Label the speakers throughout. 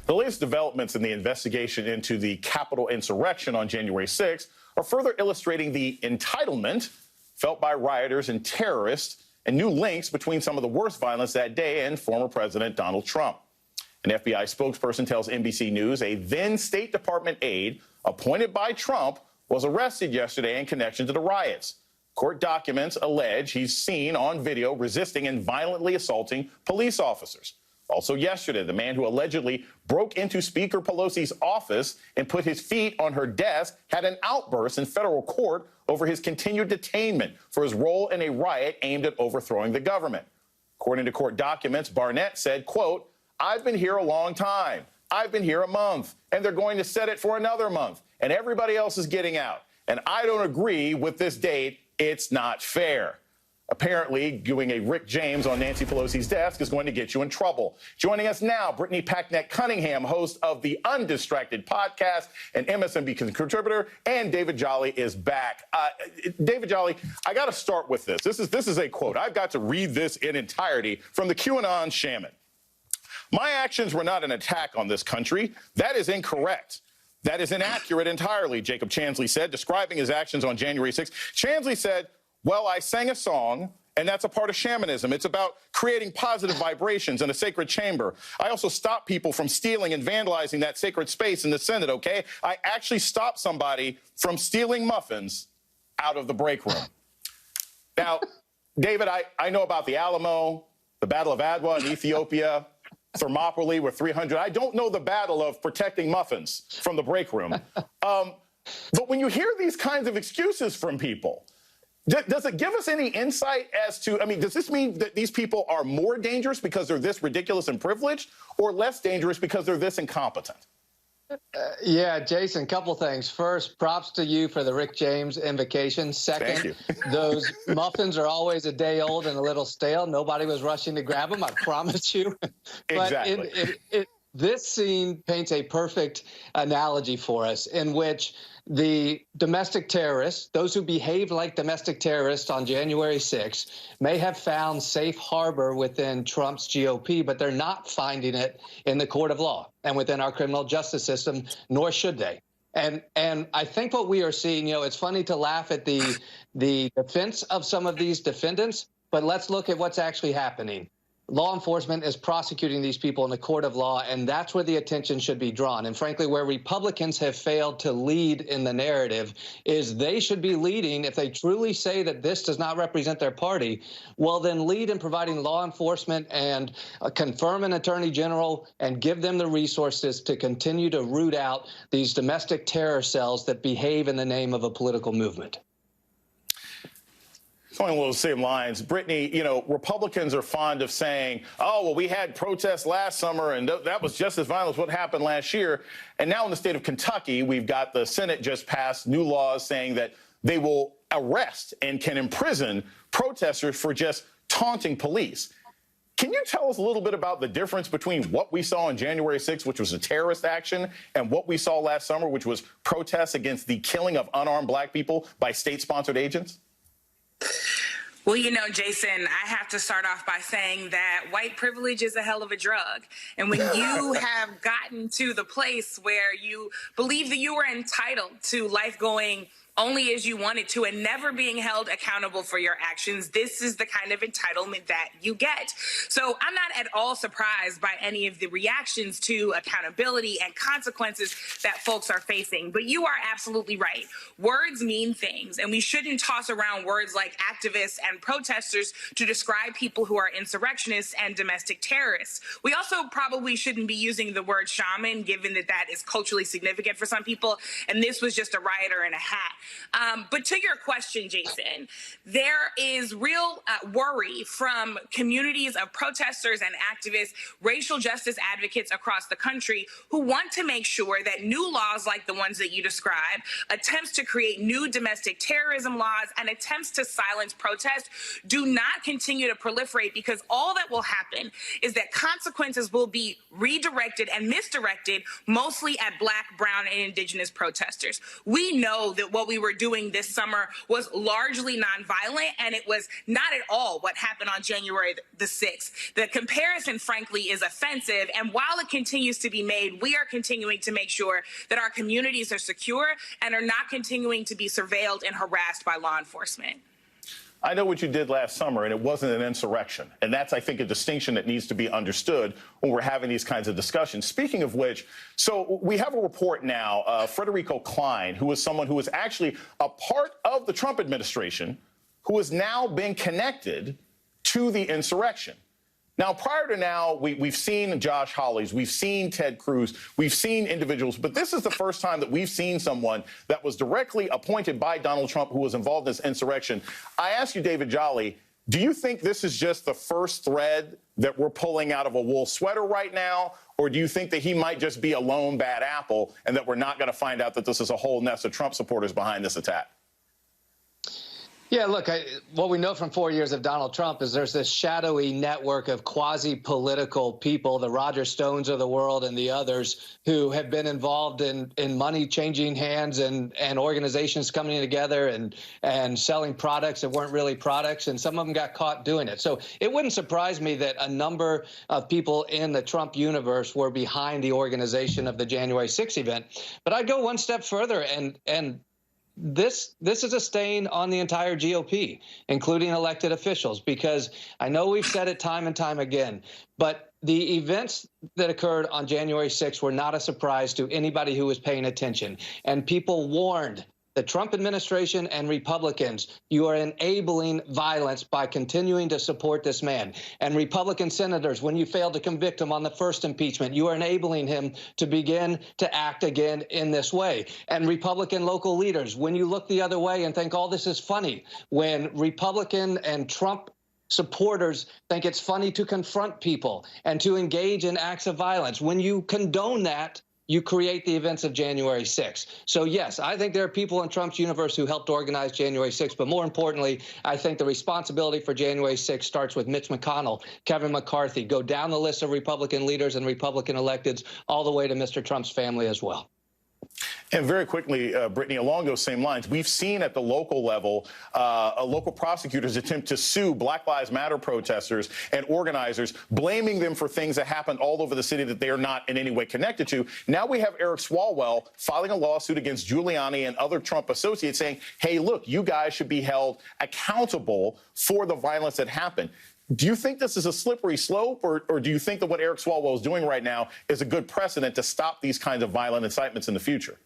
Speaker 1: The latest developments in the investigation into the Capitol insurrection on January 6th are further illustrating the entitlement felt by rioters and terrorists and new links between some of the worst violence that day and former President Donald Trump. An FBI spokesperson tells NBC News a then State Department aide appointed by Trump was arrested yesterday in connection to the riots. Court documents allege he's seen on video resisting and violently assaulting police officers. Also yesterday, the man who allegedly broke into Speaker Pelosi's office and put his feet on her desk had an outburst in federal court over his continued detainment for his role in a riot aimed at overthrowing the government. According to court documents, Barnett said, quote, "I've been here a long time. I've been here a month, and they're going to set it for another month, and everybody else is getting out. And I don't agree with this date. It's not fair." Apparently, doing a Rick James on Nancy Pelosi's desk is going to get you in trouble. Joining us now, Brittany Packnett-Cunningham, host of the Undistracted podcast and MSNBC contributor, and David Jolly is back. David Jolly, I got to start with this. This is a quote. I've got to read this in entirety from the QAnon shaman. "My actions were not an attack on this country. That is incorrect. That is inaccurate entirely," Jacob Chansley said, describing his actions on January 6th. Chansley said, "Well, I sang a song, and that's a part of shamanism. It's about creating positive vibrations in a sacred chamber. I also stopped people from stealing and vandalizing that sacred space in the Senate, okay? I actually stopped somebody from stealing muffins out of the break room." Now, David, I know about the Alamo, the Battle of Adwa in Ethiopia, Thermopylae with 300. I don't know the battle of protecting muffins from the break room. But when you hear these kinds of excuses from people, does it give us any insight as to, I mean, does this mean that these people are more dangerous because they're this ridiculous and privileged, or less dangerous because they're this incompetent?
Speaker 2: Yeah, Jason, couple things. First, props to you for the Rick James invocation. Second, those muffins are always a day old and a little stale. Nobody was rushing to grab them, I promise you.
Speaker 1: Exactly.
Speaker 2: But this scene paints a perfect analogy for us in which the domestic terrorists, those who behaved like domestic terrorists on January 6th, may have found safe harbor within Trump's GOP, but they're not finding it in the court of law and within our criminal justice system, nor should they. And I think what we are seeing, you know, it's funny to laugh at the defense of some of these defendants, but let's look at what's actually happening. Law enforcement is prosecuting these people in the court of law, and that's where the attention should be drawn. And frankly, where Republicans have failed to lead in the narrative is they should be leading. If they truly say that this does not represent their party, well, then lead in providing law enforcement and confirm an attorney general and give them the resources to continue to root out these domestic terror cells that behave in the name of a political movement.
Speaker 1: Going along the same lines, Brittany, you know, Republicans are fond of saying, oh, well, we had protests last summer, and that was just as violent as what happened last year. And now in the state of Kentucky, we've got the Senate just passed new laws saying that they will arrest and can imprison protesters for just taunting police. Can you tell us a little bit about the difference between what we saw on January 6th, which was a terrorist action, and what we saw last summer, which was protests against the killing of unarmed black people by state-sponsored agents?
Speaker 3: Well, you know, Jason, I have to start off by saying that white privilege is a hell of a drug. And when you have gotten to the place where you believe that you are entitled to life going only as you want it to and never being held accountable for your actions, this is the kind of entitlement that you get. So I'm not at all surprised by any of the reactions to accountability and consequences that folks are facing. But you are absolutely right. Words mean things, and we shouldn't toss around words like activists and protesters to describe people who are insurrectionists and domestic terrorists. We also probably shouldn't be using the word shaman, given that that is culturally significant for some people, and this was just a rioter in a hat. But to your question, Jason, there is real worry from communities of protesters and activists, racial justice advocates across the country who want to make sure that new laws like the ones that you describe, attempts to create new domestic terrorism laws, and attempts to silence protest do not continue to proliferate, because all that will happen is that consequences will be redirected and misdirected mostly at Black, brown, and indigenous protesters. We know that what we we were doing this summer was largely nonviolent, and it was not at all what happened on January the 6th. The comparison, frankly, is offensive, and while it continues to be made, we are continuing to make sure that our communities are secure and are not continuing to be surveilled and harassed by law enforcement.
Speaker 1: I know what you did last summer, and it wasn't an insurrection. And that's, I think, a distinction that needs to be understood when we're having these kinds of discussions. Speaking of which, so we have a report now, Frederico Klein, who is someone who was actually a part of the Trump administration, who has now been connected to the insurrection. Now, prior to now, we've seen Josh Hawley's, we've seen Ted Cruz, we've seen individuals, but this is the first time that we've seen someone that was directly appointed by Donald Trump who was involved in this insurrection. I ask you, David Jolly, do you think this is just the first thread that we're pulling out of a wool sweater right now, or do you think that he might just be a lone bad apple and that we're not going to find out that this is a whole nest of Trump supporters behind this attack?
Speaker 2: Yeah, look, what we know from 4 years of Donald Trump is there's this shadowy network of quasi-political people, the Roger Stones of the world and the others, who have been involved in money changing hands and organizations coming together and selling products that weren't really products, and some of them got caught doing it. So it wouldn't surprise me that a number of people in the Trump universe were behind the organization of the January 6th event. But I'd go one step further and this is a stain on the entire GOP, including elected officials, because I know we've said it time and time again, but the events that occurred on January 6th were not a surprise to anybody who was paying attention. And people warned the Trump administration and Republicans, you are enabling violence by continuing to support this man. And Republican senators, when you failed to convict him on the first impeachment, you are enabling him to begin to act again in this way. And Republican local leaders, when you look the other way and think all this is funny, when Republican and Trump supporters think it's funny to confront people and to engage in acts of violence, when you condone that, you create the events of January 6th. So, yes, I think there are people in Trump's universe who helped organize January 6th. But more importantly, I think the responsibility for January 6th starts with Mitch McConnell, Kevin McCarthy. Go down the list of Republican leaders and Republican electeds all the way to Mr. Trump's family as well.
Speaker 1: And very quickly, Brittany, along those same lines, we've seen at the local level local prosecutors attempt to sue Black Lives Matter protesters and organizers, blaming them for things that happened all over the city that they are not in any way connected to. Now we have Eric Swalwell filing a lawsuit against Giuliani and other Trump associates saying, hey, look, you guys should be held accountable for the violence that happened. Do you think this is a slippery slope, or do you think that what Eric Swalwell is doing right now is a good precedent to stop these kinds of violent incitements in the future?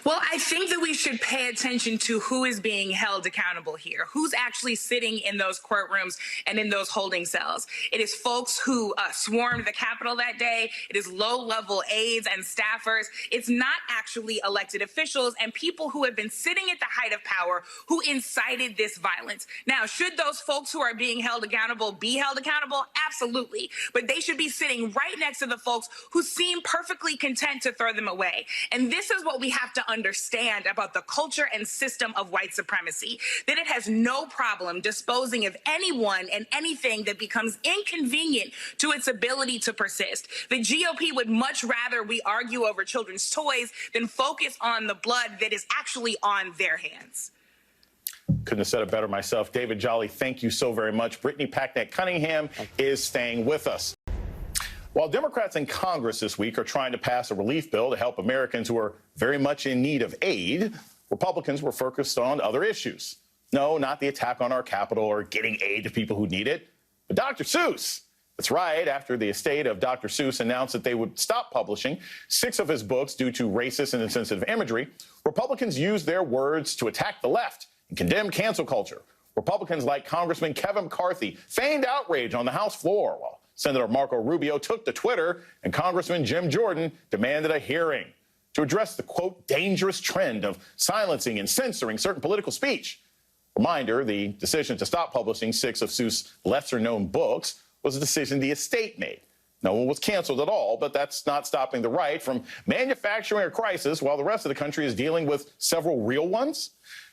Speaker 3: Well, I think that we should pay attention to who is being held accountable here, who's actually sitting in those courtrooms and in those holding cells. It is folks who swarmed the Capitol that day. It is low-level aides and staffers. It's not actually elected officials and people who have been sitting at the height of power who incited this violence. Now, should those folks who are being held accountable be held accountable? Absolutely. But they should be sitting right next to the folks who seem perfectly content to throw them away. And this is what we have to understand about the culture and system of white supremacy, that it has no problem disposing of anyone and anything that becomes inconvenient to its ability to persist. The GOP would much rather we argue over children's toys than focus on the blood that is actually on their hands.
Speaker 1: Couldn't have said it better myself. David Jolly, thank you so very much. Brittany Packnett-Cunningham is staying with us. While Democrats in Congress this week are trying to pass a relief bill to help Americans who are very much in need of aid, Republicans were focused on other issues. No, not the attack on our Capitol or getting aid to people who need it, but Dr. Seuss. That's right. After the estate of Dr. Seuss announced that they would stop publishing 6 of his books due to racist and insensitive imagery, Republicans used their words to attack the left and condemn cancel culture. Republicans like Congressman Kevin McCarthy feigned outrage on the House floor, while Senator Marco Rubio took to Twitter, and Congressman Jim Jordan demanded a hearing to address the, quote, dangerous trend of silencing and censoring certain political speech. Reminder, the decision to stop publishing 6 of Seuss' lesser-known books was a decision the estate made. No one was canceled at all, but that's not stopping the right from manufacturing a crisis while the rest of the country is dealing with several real ones.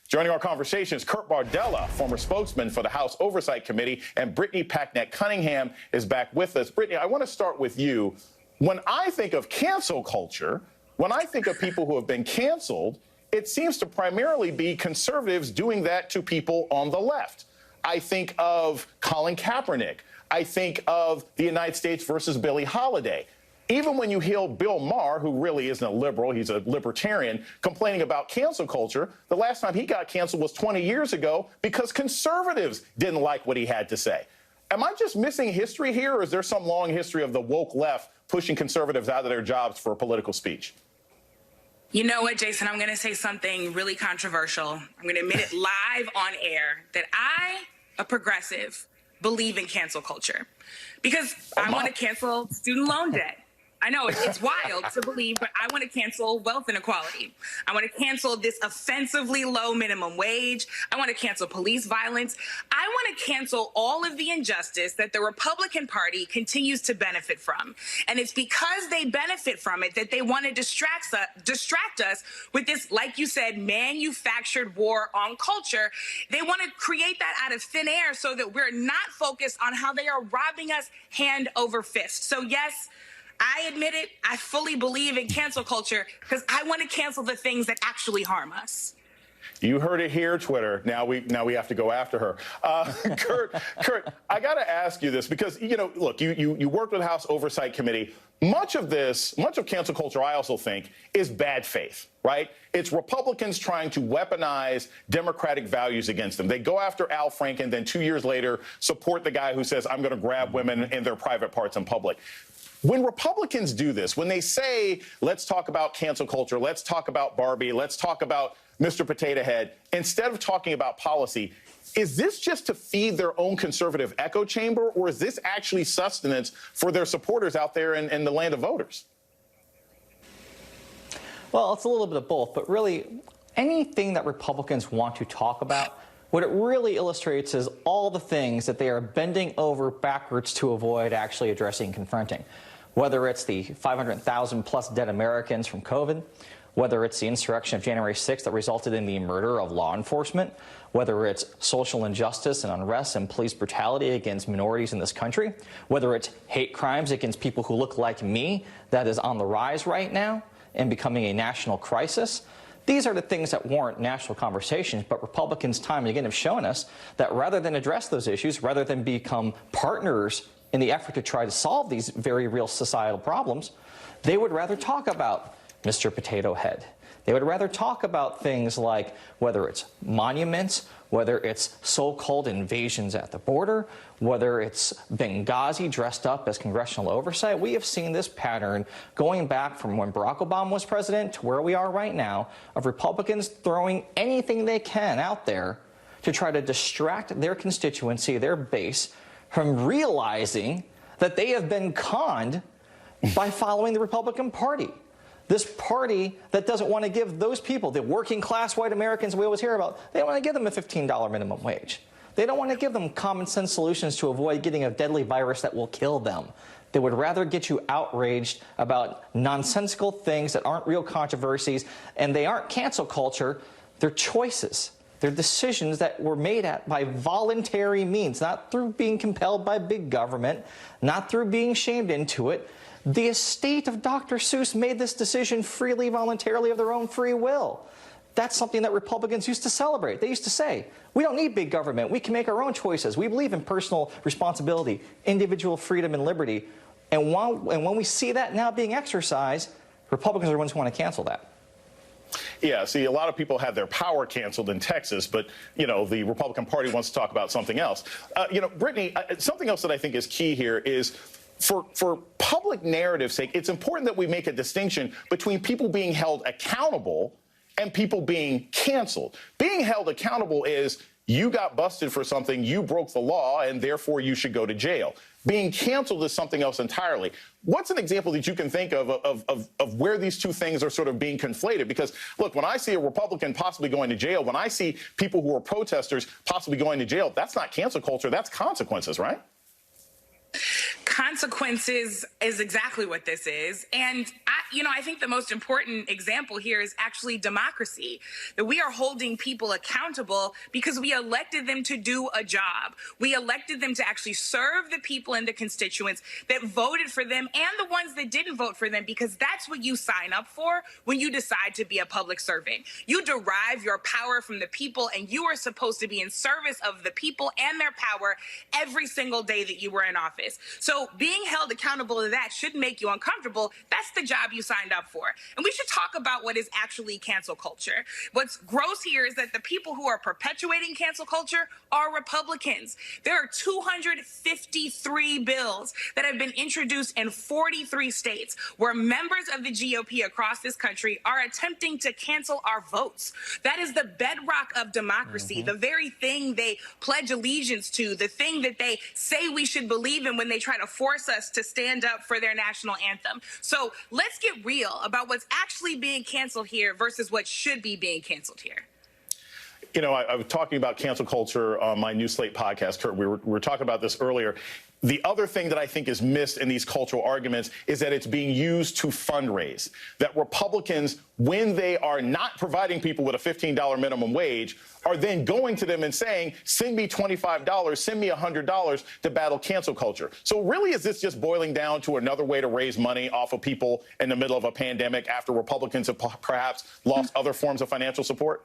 Speaker 1: Joining our conversation is Kurt Bardella, former spokesman for the House Oversight Committee, and Brittany Packnett-Cunningham is back with us. Brittany, I want to start with you. When I think of cancel culture, when I think of people who have been canceled, it seems to primarily be conservatives doing that to people on the left. I think of Colin Kaepernick. I think of the United States versus Billie Holiday. Even when you hear Bill Maher, who really isn't a liberal, he's a libertarian, complaining about cancel culture, the last time he got canceled was 20 years ago because conservatives didn't like what he had to say. Am I just missing history here, or is there some long history of the woke left pushing conservatives out of their jobs for political speech?
Speaker 3: You know what, Jason? I'm going to say something really controversial. I'm going to admit it live on air that I, a progressive, believe in cancel culture because I want to cancel student loan debt. I know it's wild to believe, but I want to cancel wealth inequality. I want to cancel this offensively low minimum wage. I want to cancel police violence. I want to cancel all of the injustice that the Republican Party continues to benefit from. And it's because they benefit from it that they want to distract us with this, like you said, manufactured war on culture. They want to create that out of thin air so that we're not focused on how they are robbing us hand over fist. So yes, I admit it. I fully believe in cancel culture because I want to cancel the things that actually harm us.
Speaker 1: You heard it here, Twitter. Now we have to go after her. Kurt, I got to ask you this because, look, you worked with the House Oversight Committee. Much of cancel culture, I also think, is bad faith, right? It's Republicans trying to weaponize democratic values against them. They go after Al Franken, then 2 years later support the guy who says, I'm going to grab women in their private parts in public. When Republicans do this, when they say, let's talk about cancel culture, let's talk about Barbie, let's talk about Mr. Potato Head, instead of talking about policy, is this just to feed their own conservative echo chamber, or is this actually sustenance for their supporters out there in the land of voters?
Speaker 4: Well, it's a little bit of both, but really anything that Republicans want to talk about, what it really illustrates is all the things that they are bending over backwards to avoid actually addressing and confronting. Whether it's the 500,000 plus dead Americans from COVID, whether it's the insurrection of January 6th that resulted in the murder of law enforcement, whether it's social injustice and unrest and police brutality against minorities in this country, whether it's hate crimes against people who look like me that is on the rise right now and becoming a national crisis. These are the things that warrant national conversations, but Republicans time and again have shown us that rather than address those issues, rather than become partners in the effort to try to solve these very real societal problems, they would rather talk about Mr. Potato Head. They would rather talk about things like whether it's monuments, whether it's so-called invasions at the border, whether it's Benghazi dressed up as congressional oversight. We have seen this pattern going back from when Barack Obama was president to where we are right now of Republicans throwing anything they can out there to try to distract their constituency, their base, from realizing that they have been conned by following the Republican Party. This party that doesn't want to give those people, the working class white Americans we always hear about, they don't want to give them a $15 minimum wage. They don't want to give them common sense solutions to avoid getting a deadly virus that will kill them. They would rather get you outraged about nonsensical things that aren't real controversies, and they aren't cancel culture. They're choices. They're decisions that were made by voluntary means, not through being compelled by big government, not through being shamed into it. The estate of Dr. Seuss made this decision freely, voluntarily, of their own free will. That's something that Republicans used to celebrate. They used to say, we don't need big government. We can make our own choices. We believe in personal responsibility, individual freedom and liberty. And when we see that now being exercised, Republicans are the ones who want to cancel that.
Speaker 1: Yeah, see, a lot of people had their power canceled in Texas, but, the Republican Party wants to talk about something else. Brittany, something else that I think is key here is for public narrative's sake, it's important that we make a distinction between people being held accountable and people being canceled. Being held accountable is you got busted for something, you broke the law, and therefore you should go to jail. Being canceled is something else entirely. What's an example that you can think of where these two things are sort of being conflated? Because, look, when I see a Republican possibly going to jail, when I see people who are protesters possibly going to jail, that's not cancel culture, that's consequences, right?
Speaker 3: Consequences is exactly what this is. And I think the most important example here is actually democracy, that we are holding people accountable because we elected them to do a job. We elected them to actually serve the people and the constituents that voted for them and the ones that didn't vote for them, because that's what you sign up for when you decide to be a public servant. You derive your power from the people, and you are supposed to be in service of the people and their power every single day that you were in office. So being held accountable to that should make you uncomfortable. That's the job you signed up for. And we should talk about what is actually cancel culture. What's gross here is that the people who are perpetuating cancel culture are Republicans. There are 253 bills that have been introduced in 43 states where members of the GOP across this country are attempting to cancel our votes. That is the bedrock of democracy, the very thing they pledge allegiance to, the thing that they say we should believe in when they try to force us to stand up for their national anthem. So let's get real about what's actually being canceled here versus what should be being canceled here.
Speaker 1: I was talking about cancel culture on my New Slate podcast, Kurt. We were talking about this earlier. The other thing that I think is missed in these cultural arguments is that it's being used to fundraise. That Republicans, when they are not providing people with a $15 minimum wage, are then going to them and saying, send me $25, send me $100 to battle cancel culture. So really, is this just boiling down to another way to raise money off of people in the middle of a pandemic after Republicans have perhaps lost other forms of financial support?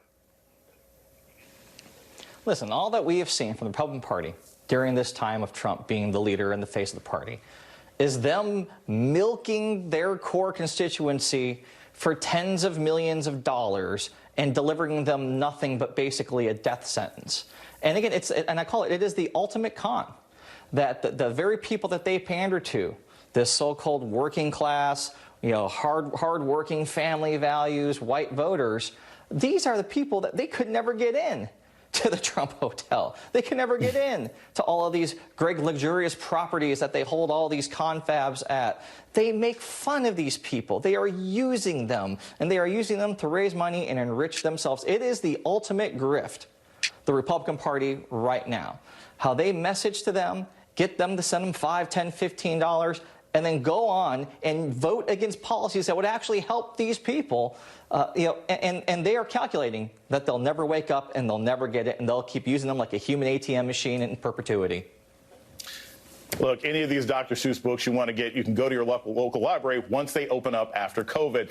Speaker 4: Listen, all that we have seen from the Republican Party during this time of Trump being the leader and the face of the party is them milking their core constituency for tens of millions of dollars and delivering them nothing but basically a death sentence. And again, it is the ultimate con, that the very people that they pander to, this so-called working class, hard-working family values, white voters, these are the people that they could never get in to the Trump Hotel. They can never get in to all of these great luxurious properties that they hold all these confabs at. They make fun of these people. They are using them, and they are using them to raise money and enrich themselves. It is the ultimate grift, the Republican Party right now. How they message to them, get them to send them $5, $10, $15, and then go on and vote against policies that would actually help these people, and they are calculating that they'll never wake up and they'll never get it, and they'll keep using them like a human ATM machine in perpetuity.
Speaker 1: Look, any of these Dr. Seuss books you want to get, you can go to your local library once they open up after COVID.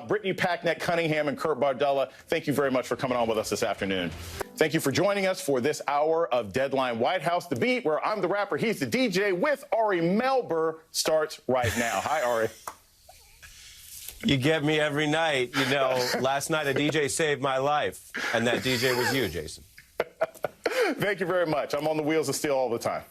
Speaker 1: Brittany Packnett-Cunningham and Kurt Bardella, thank you very much for coming on with us this afternoon. Thank you for joining us for this hour of Deadline White House. The Beat, where I'm the rapper, he's the DJ, with Ari Melber, starts right now. Hi, Ari.
Speaker 5: You get me every night. Last night a DJ saved my life, and that DJ was you, Jason.
Speaker 1: Thank you very much. I'm on the wheels of steel all the time.